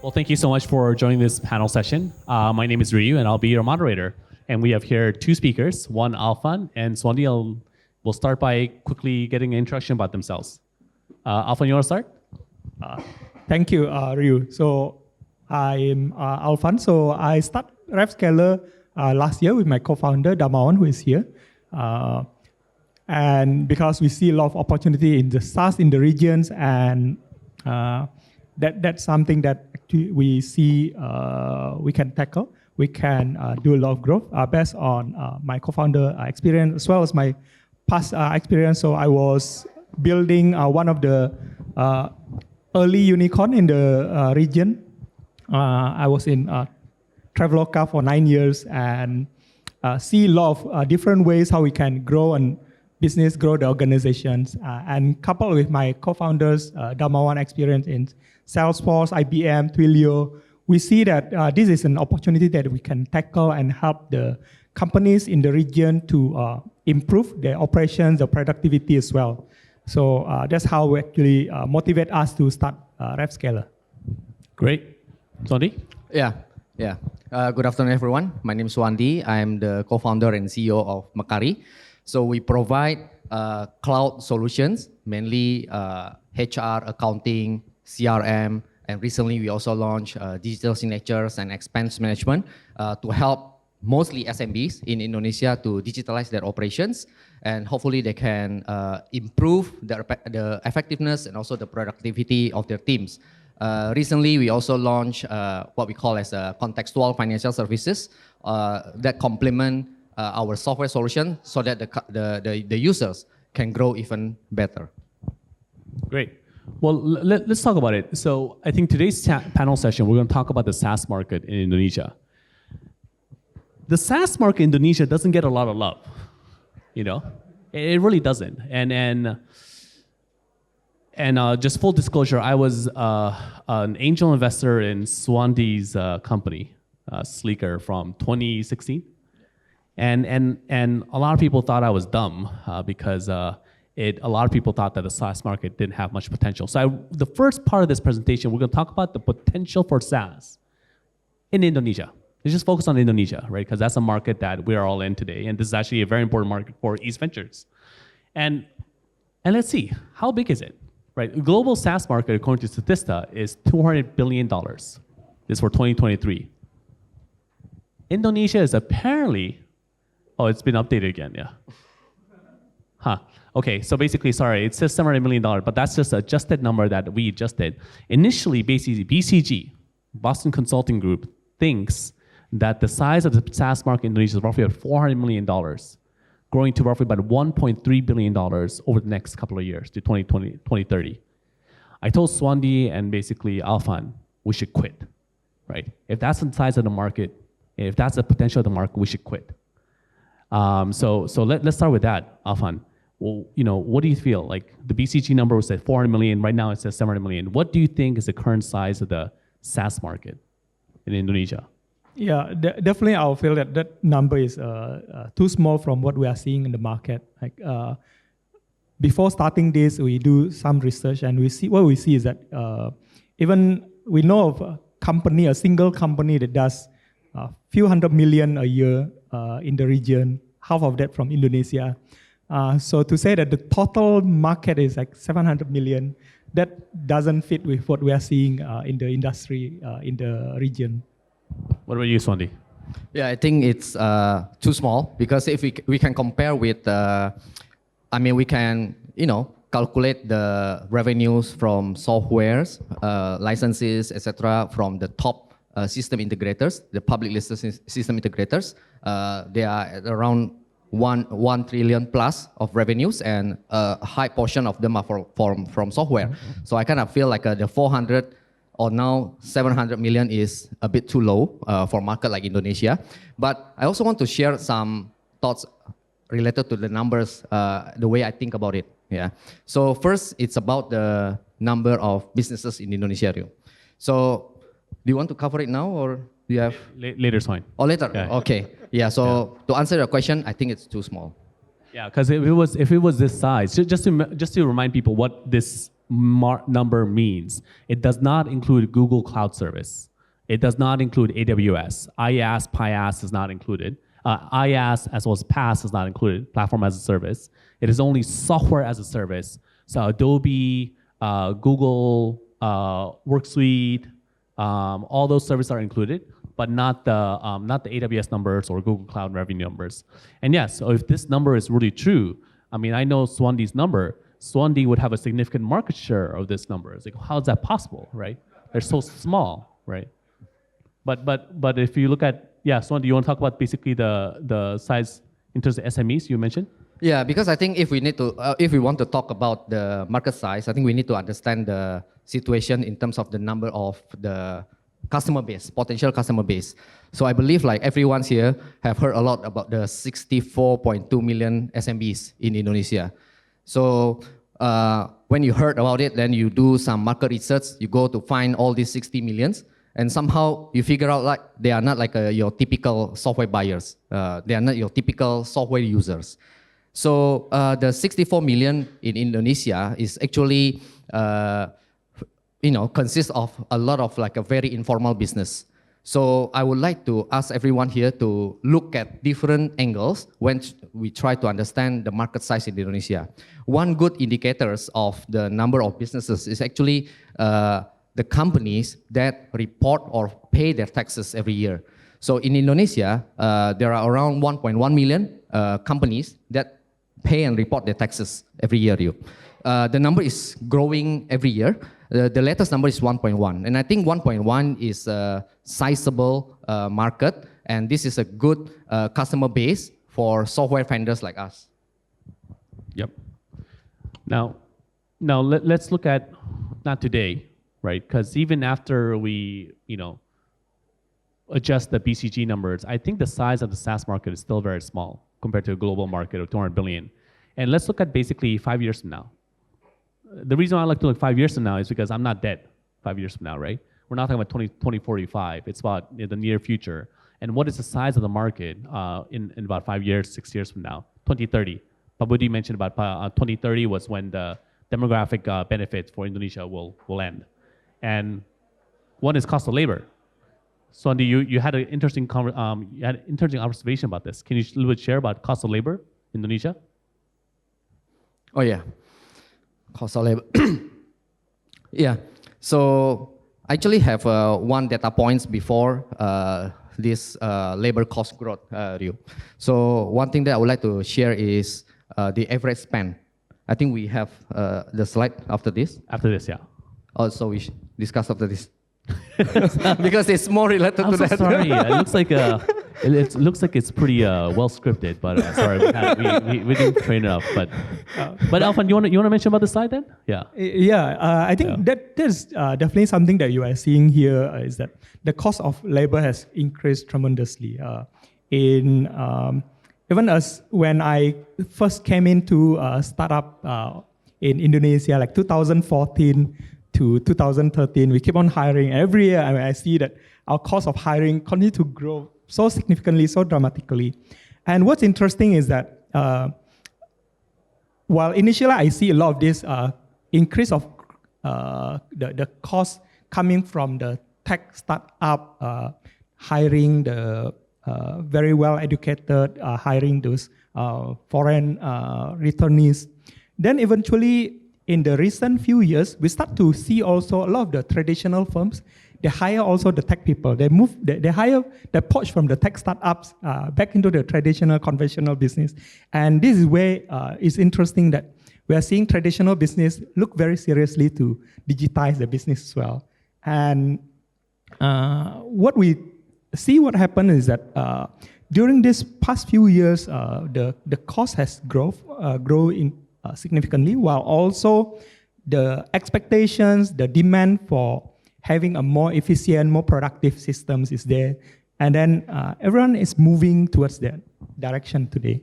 Well, thank you so much for joining this panel session. My name is Ryu, and I'll be your moderator. And we have here two speakers, one Alfan and Suwandi. We'll start by quickly getting an introduction about themselves. Alfan, you want to start? Thank you, Ryu. So I'm Alfan. So I started RevScaler last year with my co-founder, Damawan, who is here. And because we see a lot of opportunity in the SaaS in the regions, and that's something that actually we see we can tackle. We can do a lot of growth based on my co-founder experience as well as my past experience. So I was building one of the early unicorn in the region. I was in Traveloka for 9 years and see a lot of different ways how we can grow and business, grow the organizations. And coupled with my co-founders, Damawan experience in Salesforce, IBM, Twilio, we see that this is an opportunity that we can tackle and help the companies in the region to improve their operations, their productivity as well. So that's how we actually motivate us to start RevScaler. Great. Suwandi? Yeah. Good afternoon, everyone. My name is Suwandi. I'm the co-founder and CEO of Mekari. So we provide cloud solutions, mainly HR, accounting, CRM, and recently we also launched digital signatures and expense management to help mostly SMBs in Indonesia to digitalize their operations, and hopefully they can improve the effectiveness and also the productivity of their teams. Recently, we also launched what we call as contextual financial services that complement our software solution so that the users can grow even better. Great. Well, let's talk about it. So I think today's panel session, we're going to talk about the SaaS market in Indonesia. The SaaS market in Indonesia doesn't get a lot of love, you know? It really doesn't. And just full disclosure, I was an angel investor in Suwandi's company, Sleeker, from 2016. And a lot of people thought I was dumb because a lot of people thought that the SaaS market didn't have much potential. So the first part of this presentation, we're going to talk about the potential for SaaS in Indonesia. Let's just focus on Indonesia, right? Because that's a market that we are all in today, and this is actually a very important market for East Ventures. And let's see, how big is it, right? The global SaaS market, according to Statista, is $200 billion. This is for 2023. Indonesia is apparently, oh, it's been updated again, yeah. Huh. Okay, so basically, sorry, it says $700 million, but that's just an adjusted number that we adjusted. Initially, basically, BCG, Boston Consulting Group, thinks that the size of the SaaS market in Indonesia is roughly at $400 million, growing to roughly about $1.3 billion over the next couple of years to 2030. I told Suwandi and basically Alfan, we should quit, right? If that's the size of the market, if that's the potential of the market, we should quit. So let's start with that, Alfan. Well, you know, what do you feel? Like the BCG number was at 400 million, right now it says 700 million. What do you think is the current size of the SaaS market in Indonesia? Yeah, definitely I feel that number is too small from what we are seeing in the market. Like before starting this, we do some research and we see is that even we know of a company, a single company that does a few hundred million a year in the region, half of that from Indonesia. So to say that the total market is like 700 million, that doesn't fit with what we are seeing in the industry in the region. What about you, Suwandi? Yeah, I think it's too small because if we can compare with, we can, calculate the revenues from softwares, licenses, etc., from the top system integrators, the public listed system integrators. They are at around 1 trillion plus of revenues, and a high portion of them are from software. So I kind of feel like the 400 or now 700 million is a bit too low for a market like Indonesia. But I also want to share some thoughts related to the numbers, the way I think about it. Yeah. So first, it's about the number of businesses in Indonesia. So do you want to cover it now, or do you have? Later's fine. Oh, later. Yeah. Okay. Yeah. So to answer your question, I think it's too small. Yeah, because if it was this size, just to remind people what this number means. It does not include Google Cloud Service. It does not include AWS. IaaS, PaaS is not included. IaaS as well as PaaS is not included, platform as a service. It is only software as a service. So Adobe, Google, Work Suite, all those services are included, but not the AWS numbers or Google Cloud revenue numbers. And yes, so if this number is really true, I mean, I know Suwandi's number. Suwandi would have a significant market share of this number. It's like, how is that possible, right? They're so small, right? But if you look at, yeah, Suwandi, you want to talk about basically the size in terms of SMEs you mentioned? Yeah, because I think if we want to talk about the market size, I think we need to understand the situation in terms of the number of the customer base, potential customer base. So I believe like everyone here have heard a lot about the 64.2 million SMBs in Indonesia. So when you heard about it, then you do some market research, you go to find all these 60 millions, and somehow you figure out like they are not like your typical software buyers. They are not your typical software users. So the 64 million in Indonesia is actually, consists of a lot of like a very informal business. So I would like to ask everyone here to look at different angles when we try to understand the market size in Indonesia. One good indicators of the number of businesses is actually the companies that report or pay their taxes every year. So in Indonesia, there are around 1.1 million companies that pay and report their taxes every year. The number is growing every year. The latest number is 1.1. And I think 1.1 is a sizable market. And this is a good customer base for software vendors like us. Yep. Now let's look at, not today, right? Because even after we, adjust the BCG numbers, I think the size of the SaaS market is still very small compared to a global market of 200 billion. And let's look at basically 5 years from now. The reason I like to look 5 years from now is because I'm not dead 5 years from now, right? We're not talking about 2045. It's about the near future. And what is the size of the market in about 5 years, 6 years from now? 2030. Pabudi mentioned about 2030 was when the demographic benefits for Indonesia will end. And one is cost of labor. So Andy, you had an interesting observation about this. Can you a little bit share about cost of labor in Indonesia? Oh yeah, cost of labor. Yeah, so I actually have one data points before this labor cost growth, Ryu. So one thing that I would like to share is the average spend. I think we have the slide after this. After this, yeah. Also, we should discuss after this. Because it's more related to that. Sorry, it looks like it's pretty well scripted, but sorry, we didn't train it up. But Alfan, you want to mention about the slide then? Yeah. I think there's definitely something that you are seeing here is that the cost of labor has increased tremendously. Even as when I first came into a startup in Indonesia, like 2014 to 2013, we keep on hiring. Every year, I see that our cost of hiring continue to grow so significantly, so dramatically. And what's interesting is that while initially I see a lot of this increase of the cost coming from the tech startup, hiring the very well-educated, hiring those foreign returnees, then eventually in the recent few years, we start to see also a lot of the traditional firms, they hire also the tech people. They hire the poach from the tech startups back into the traditional, conventional business. And this is where it's interesting that we are seeing traditional business look very seriously to digitize the business as well. And what we see what happened is that during this past few years, the cost has grown significantly, while also the expectations, the demand for having a more efficient, more productive systems is there. And then everyone is moving towards that direction today.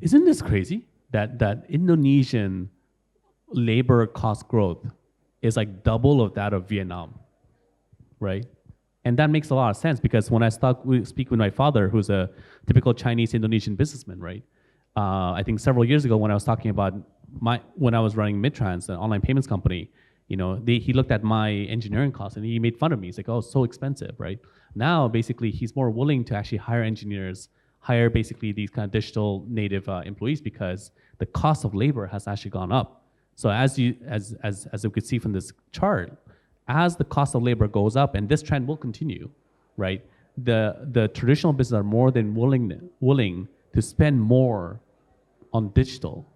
Isn't this crazy that Indonesian labor cost growth is like double of that of Vietnam, right? And that makes a lot of sense because when I speak with my father, who's a typical Chinese Indonesian businessman, right? I think several years ago when I was talking about when I was running MidTrans, an online payments company, he looked at my engineering costs and he made fun of me. He's like, "Oh, it's so expensive, right?" Now, basically, he's more willing to actually hire engineers, hire basically these kind of digital native employees because the cost of labor has actually gone up. So as you could see from this chart, as the cost of labor goes up, and this trend will continue, right? The traditional businesses are more than willing to spend more on digital,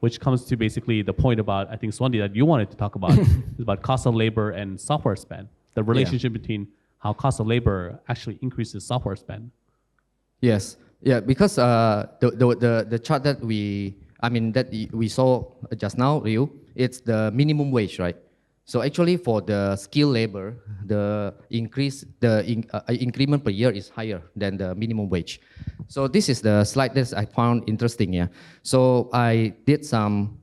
which comes to basically the point about, I think, Suwandi, that you wanted to talk about, is about cost of labor and software spend, the relationship between how cost of labor actually increases software spend. Yes, yeah, because the chart that we saw just now, Ryu, it's the minimum wage, right? So actually, for the skilled labor, the increment per year is higher than the minimum wage. So this is the slide that I found interesting. Yeah. So I did some.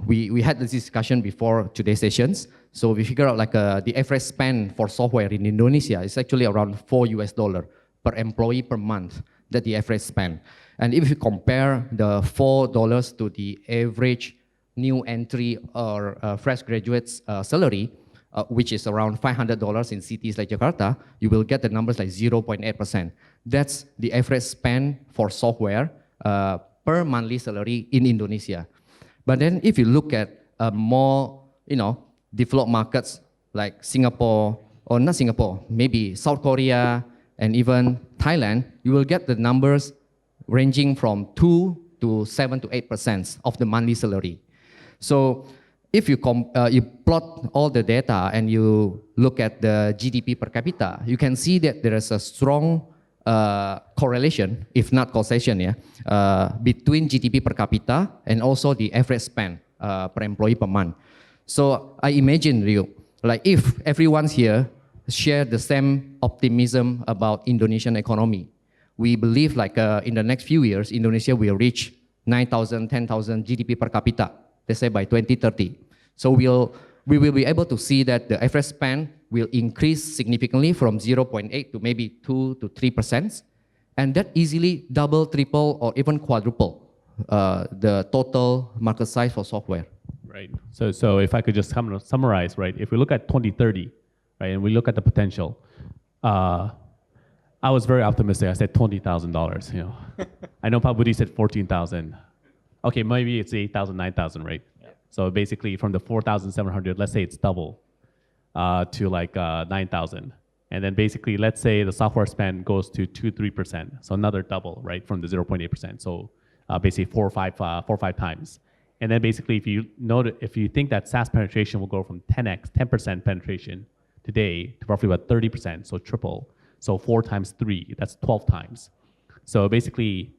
We had this discussion before today's sessions. So we figured out the average spend for software in Indonesia is actually around $4 per employee per month. That the average spend. And if you compare the $4 to the average new entry or fresh graduate's salary, which is around $500 in cities like Jakarta, you will get the numbers like 0.8%. That's the average spend for software per monthly salary in Indonesia. But then if you look at more, developed markets like Singapore, or not Singapore, maybe South Korea and even Thailand, you will get the numbers ranging from 2 to 7 to 8% of the monthly salary. So if you plot all the data and you look at the GDP per capita, you can see that there is a strong correlation, if not causation, between GDP per capita and also the average spend per employee per month. So I imagine, Ryu, if everyone's here share the same optimism about Indonesian economy, we believe in the next few years, Indonesia will reach 9,000, 10,000 GDP per capita, let's say by 2030. So we will be able to see that the average spend will increase significantly from 0.8 to maybe 2 to 3%, and that easily double, triple, or even quadruple the total market size for software. Right. So if I could just summarize, right? If we look at 2030, right, and we look at the potential, I was very optimistic. I said $20,000. I know Pabudi said 14,000. Okay, maybe it's 8,000, 9,000, right? Yeah. So basically, from the 4,700, let's say it's double to 9,000, and then basically, let's say the software spend goes to 2-3%, so another double, right, from the 0.8%. So basically 4 or 5 times. And then basically, if you think that SaaS penetration will go from 10% penetration today to roughly about 30%, so triple. So 4 times 3, that's 12 times. So basically,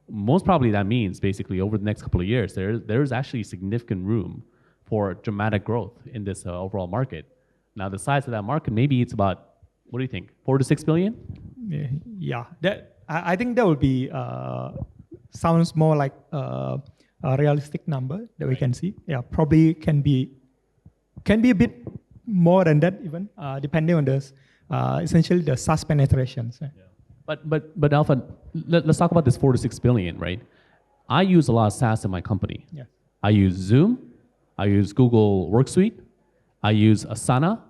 most probably that means basically over the next couple of years, there is actually significant room for dramatic growth in this overall market. Now the size of that market, maybe it's about, what do you think, 4 to 6 billion? Yeah, I think that would be sounds more like a realistic number that we can see. Yeah, probably can be a bit more than that even, depending on the essentially the SaaS penetrations. Yeah. But Alfan, let's talk about this 4 to 6 billion, right? I use a lot of SaaS in my company. Yeah. I use Zoom, I use Google Workspace, I use Asana,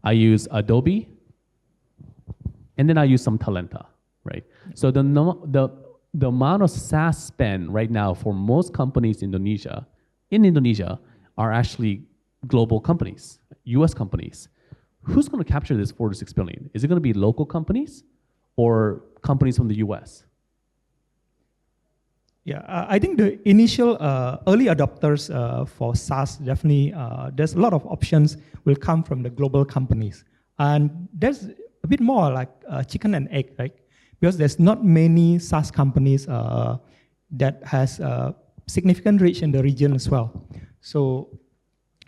I use Adobe, and then I use some Talenta, right? So the amount of SaaS spend right now for most companies in Indonesia are actually global companies, US companies. Who's going to capture this 4 to 6 billion? Is it going to be local companies or companies from the US? Yeah, I think the initial early adopters for SaaS, definitely, there's a lot of options will come from the global companies. And there's a bit more like chicken and egg, right? Because there's not many SaaS companies that has significant reach in the region as well. So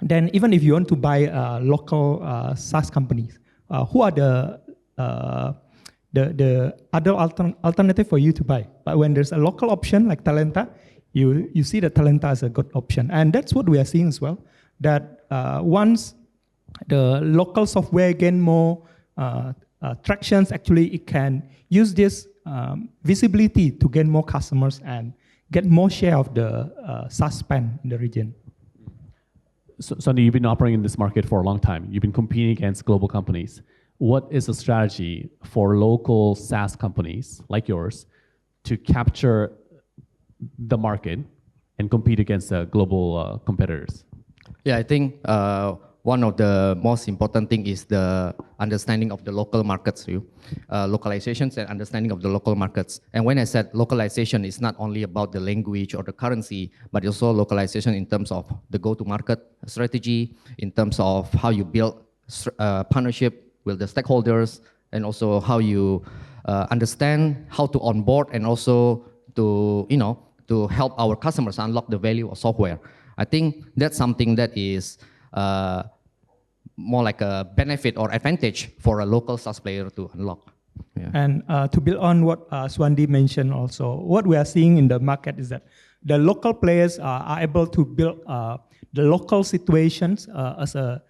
then even if you want to buy local SaaS companies, who are the other alternative for you to buy? But when there's a local option like Talenta, you see that Talenta is a good option. And that's what we are seeing as well, that once the local software gain more tractions, actually it can use this visibility to gain more customers and get more share of the SaaS spend in the region. So, Suwandi, you've been operating in this market for a long time. You've been competing against global companies. What is the strategy for local SaaS companies like yours to capture the market and compete against global competitors? Yeah, I think one of the most important thing is the understanding of the local markets, localizations and understanding of the local markets. And when I said localization, it's not only about the language or the currency, but also localization in terms of the go-to-market strategy, in terms of how you build partnership with the stakeholders, and also how you understand how to onboard and also to to help our customers unlock the value of software. I think that's something that is more like a benefit or advantage for a local SaaS player to unlock. Yeah. And to build on what Suwandi mentioned also, what we are seeing in the market is that the local players are able to build the local situations as a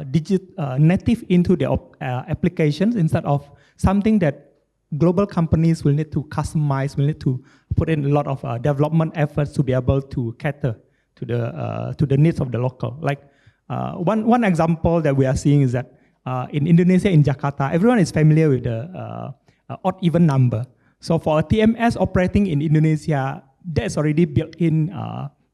native into their applications instead of something that global companies will need to customize, will need to put in a lot of development efforts to be able to cater to the needs of the local. Like one example that we are seeing is that in Indonesia, in Jakarta, everyone is familiar with the odd-even number. So for a TMS operating in Indonesia, that's already built in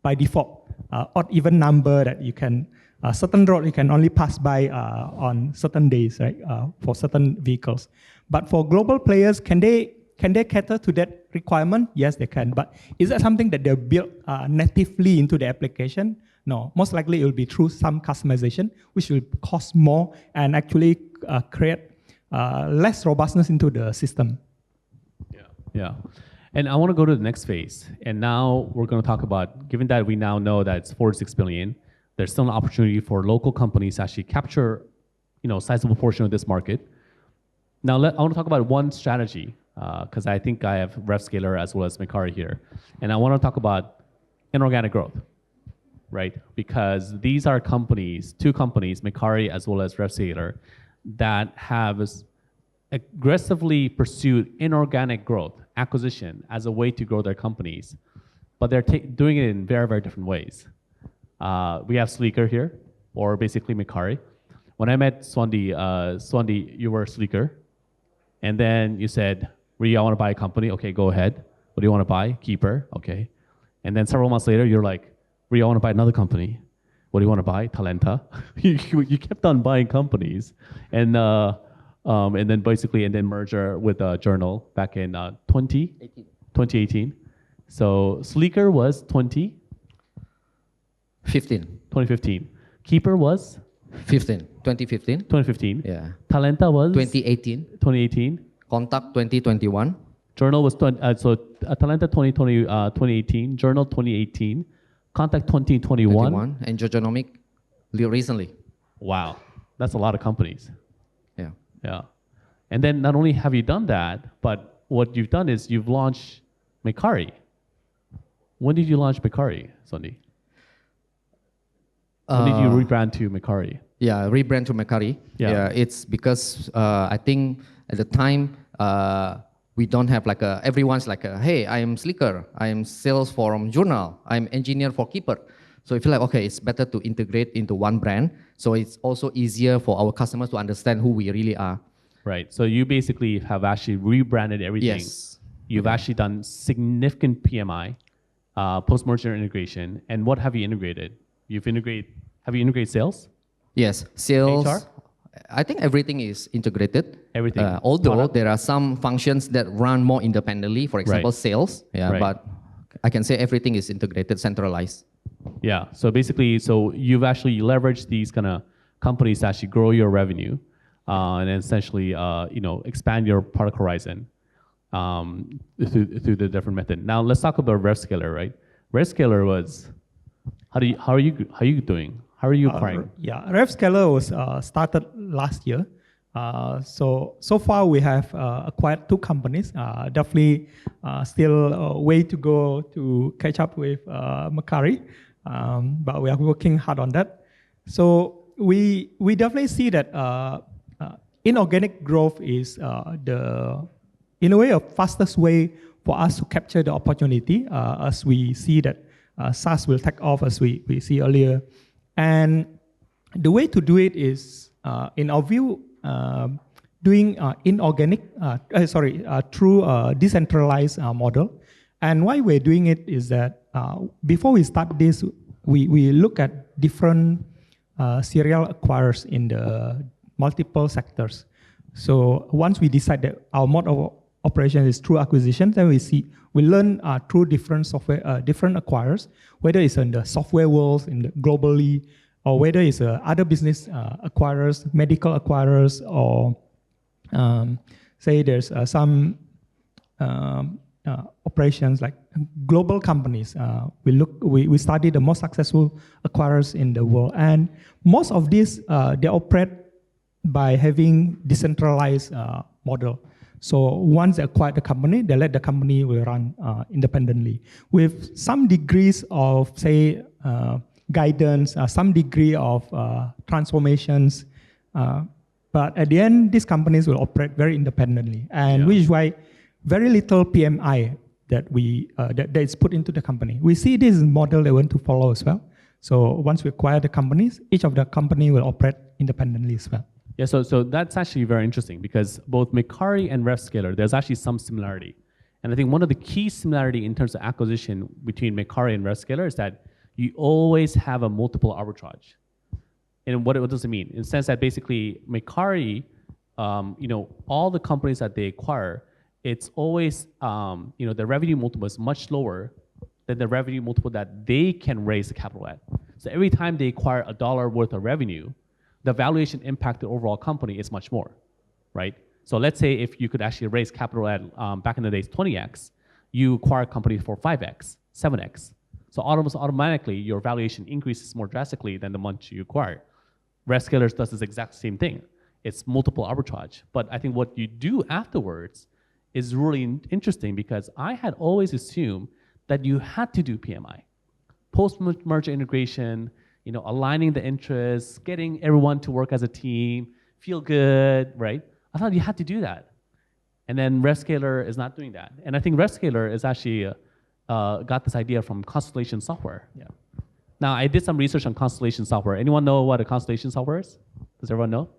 by default. Odd-even number that you can, certain road you can only pass by on certain days, right? For certain vehicles. But for global players, can they cater to that requirement? Yes, they can. But is that something that they're built natively into the application? No. Most likely it will be through some customization, which will cost more and actually create less robustness into the system. Yeah. And I want to go to the next phase. And now we're going to talk about, given that we now know that it's 4 to 6 billion, there's still an opportunity for local companies to actually capture, a sizable portion of this market. Now, I want to talk about one strategy, because I think I have RevScaler as well as Mekari here. And I want to talk about inorganic growth, right? Because these are companies, two companies, Mekari as well as RevScaler, that have aggressively pursued inorganic growth, acquisition, as a way to grow their companies. But they're doing it in very, very different ways. We have Sleeker here, or basically Mekari. When I met Suwandi, you were Sleeker. And then you said, Ryu, I want to buy a company. Okay, go ahead. What do you want to buy? Keeper. Okay. And then several months later, you're like, Ryu, I want to buy another company. What do you want to buy? Talenta. you kept on buying companies. And then basically, merger with Journal back in 2018. So Sleeker was 2015. Keeper was 2015. Yeah. Talenta was 2018. Contact 2021. Journal was Talenta 2018. Journal 2018. Contact 2021. And Jojonomic recently. Wow, that's a lot of companies. Yeah. And then not only have you done that, but what you've done is you've launched Mekari. When did you launch Mekari, Suwandi? When did you rebrand to Mekari? Yeah, rebrand to Mekari. Yeah, it's because I think at the time we don't have everyone's hey, I am Sleeker, I am sales from Journal, I'm engineer for Keeper. So we feel like, okay, it's better to integrate into one brand. So it's also easier for our customers to understand who we really are. Right. So you basically have actually rebranded everything. Yes. You've actually done significant PMI, post-merger integration. And what have you integrated? Have you integrated sales? Yes. Sales. HR? I think everything is integrated. Everything. Although there are some functions that run more independently, for example, sales. Yeah, but I can say everything is integrated, centralized. Yeah. So basically, you've actually leveraged these kind of companies to actually grow your revenue, and then essentially, expand your product horizon through the different method. Now let's talk about RevScaler, right? RevScaler was, how are you doing? How are you acquiring? RevScaler was started last year. So far we have acquired 2 companies. Definitely still a way to go to catch up with Mekari, but we are working hard on that. So we definitely see that inorganic growth is in a way, a fastest way for us to capture the opportunity as we see that SaaS will take off as we see earlier. And the way to do it is, in our view, doing inorganic, through a decentralized model. And why we're doing it is that before we start this, we look at different serial acquirers in the multiple sectors. So once we decide that our mode of operation is through acquisition, then we learn through different software, different acquirers, whether it's in the software world, globally, or whether it's other business acquirers, medical acquirers, or say there's some operations like global companies. We study the most successful acquirers in the world, and most of these they operate by having decentralized model. So once they acquire the company, they let the company will run independently with some degrees of say guidance, some degree of transformations. But at the end, these companies will operate very independently, and which is why very little PMI that that is put into the company. We see this model they want to follow as well. So once we acquire the companies, each of the company will operate independently as well. Yeah, so that's actually very interesting because both Mekari and RevScaler, there's actually some similarity. And I think one of the key similarity in terms of acquisition between Mekari and RevScaler is that you always have a multiple arbitrage. And what does it mean? In the sense that basically Mekari, all the companies that they acquire, it's always, the revenue multiple is much lower than the revenue multiple that they can raise the capital at. So every time they acquire $1 worth of revenue, the valuation impact to the overall company is much more, right? So let's say if you could actually raise capital at, back in the days, 20x, you acquire a company for 5x, 7x. So almost automatically, your valuation increases more drastically than the month you acquire. RevScaler does this exact same thing. It's multiple arbitrage. But I think what you do afterwards is really interesting because I had always assumed that you had to do PMI. Post-merger integration, aligning the interests, getting everyone to work as a team, feel good, right? I thought you had to do that. And then RevScaler is not doing that. And I think RevScaler is actually got this idea from Constellation Software. Yeah. Now, I did some research on Constellation Software. Anyone know what a Constellation Software is? Does everyone know?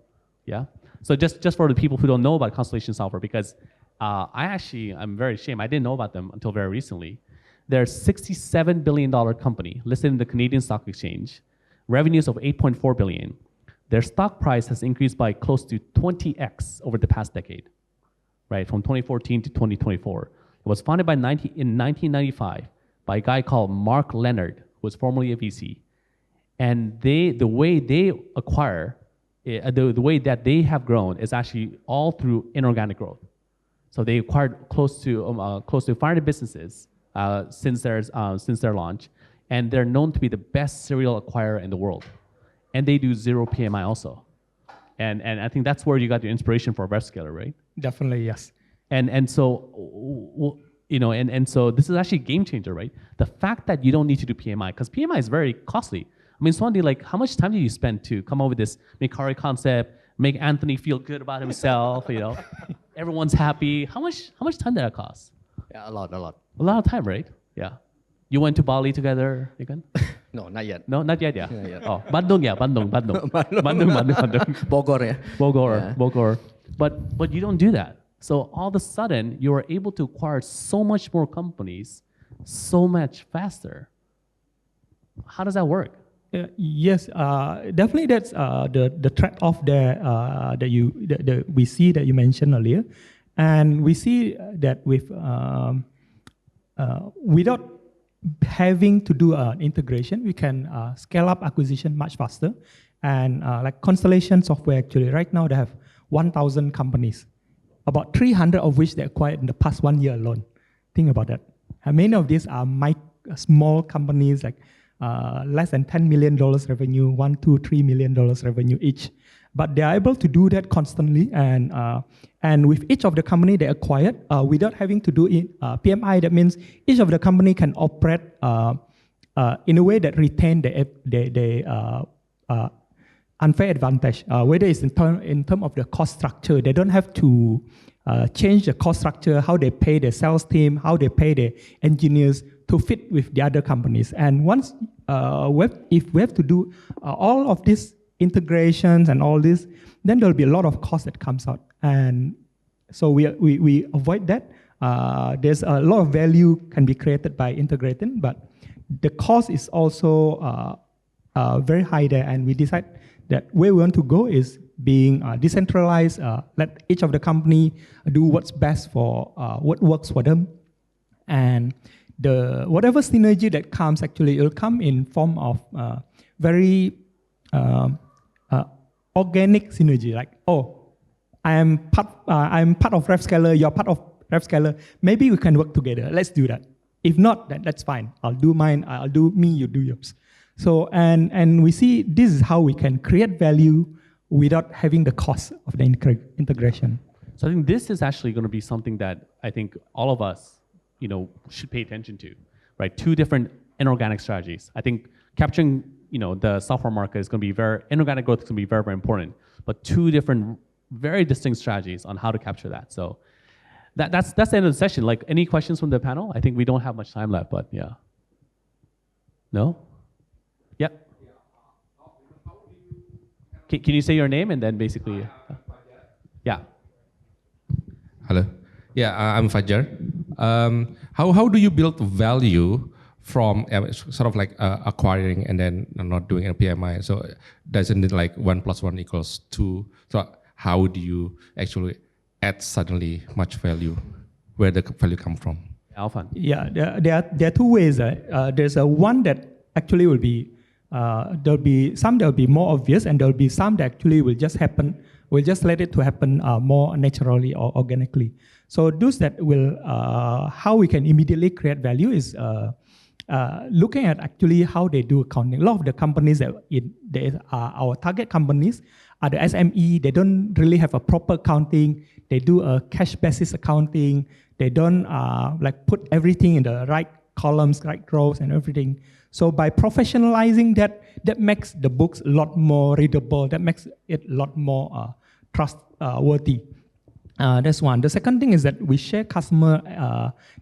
Yeah? So just for the people who don't know about Constellation Software, because I'm very ashamed. I didn't know about them until very recently. They're a $67 billion company listed in the Canadian Stock Exchange, revenues of $8.4 billion. Their stock price has increased by close to 20x over the past decade, right? From 2014 to 2024. It was founded in 1995 by a guy called Mark Leonard, who was formerly a VC. And the way they acquire, the way that they have grown is actually all through inorganic growth. So they acquired close to 500 businesses since their launch, and they're known to be the best serial acquirer in the world. And they do zero PMI also. And I think that's where you got your inspiration for RevScaler, right? Definitely, yes. And so so this is actually a game changer, right? The fact that you don't need to do PMI, because PMI is very costly. I mean, Suwandi, like, how much time did you spend to come up with this Mekari concept, make Anthony feel good about himself, everyone's happy? How much time did that cost? Yeah, a lot. A lot of time, right? Yeah. You went to Bali together, again? No, not yet. No, not yet, yeah. Not yet. Oh, Bandung. Bogor, yeah. Bogor. But you don't do that. So all of a sudden, you are able to acquire so much more companies so much faster. How does that work? Yes, definitely. That's the trade-off there that we see that you mentioned earlier, and we see that with without having to do an integration, we can scale up acquisition much faster. And like Constellation Software, actually, right now they have 1,000 companies, about 300 of which they acquired in the past 1 year alone. Think about that. And many of these are small companies, like less than $10 million revenue, $1, $2, $3 million revenue each. But they are able to do that constantly, and with each of the company they acquired, without having to do PMI, that means each of the company can operate in a way that retain the unfair advantage, whether it's in term of the cost structure. They don't have to change the cost structure, how they pay the sales team, how they pay the engineers to fit with the other companies. And once, if we have to do all of these integrations and all this, then there'll be a lot of cost that comes out. And so we avoid that. There's a lot of value can be created by integrating, but the cost is also very high there. And we decide that where we want to go is being decentralized, let each of the company do what's best for what works for them. And whatever synergy that comes, actually, it will come in form of very organic synergy. Like, oh, I'm part of RevScaler, you're part of RevScaler. Maybe we can work together. Let's do that. If not, then that's fine. I'll do mine. I'll do me. You do yours. So and we see this is how we can create value without having the cost of the integration. So I think this is actually going to be something that I think all of us, should pay attention to, right? Two different inorganic strategies. I think capturing, the software market is going to be inorganic growth is going to be very, very important, but two different, very distinct strategies on how to capture that. So that's the end of the session. Like, any questions from the panel? I think we don't have much time left, but yeah. No? Yep. Can you say your name and then basically? Yeah. Hello. Yeah, I'm Fajar. How do you build value from sort of like acquiring and then not doing a PMI? So doesn't it like 1 + 1 = 2? So how do you actually add suddenly much value? Where the value come from? Alfan. Yeah, there are two ways. There's one that actually will be there'll be some that will be more obvious, and there'll be some that actually will just happen. We'll just let it to happen more naturally or organically. So those that will how we can immediately create value is looking at actually how they do accounting. A lot of the companies that they are our target companies are the SME. They don't really have a proper accounting. They do a cash basis accounting. They don't like put everything in the right columns, right rows, and everything. So by professionalizing that makes the books a lot more readable. That makes it a lot more trustworthy. That's one. The second thing is that we share customer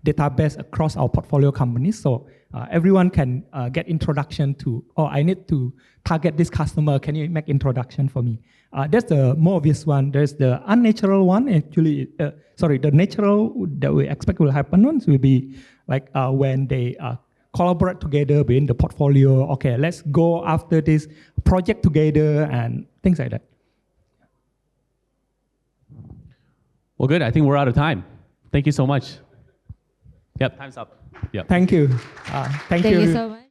database across our portfolio companies. So everyone can get introduction to, oh, I need to target this customer. Can you make introduction for me? That's the more obvious one. There's the unnatural one. Actually, the natural that we expect will happen once will be like when they collaborate together within the portfolio. Okay, let's go after this project together and things like that. Well, good. I think we're out of time. Thank you so much. Yep, time's up. Yep. Thank you. Thank you. Thank you so much.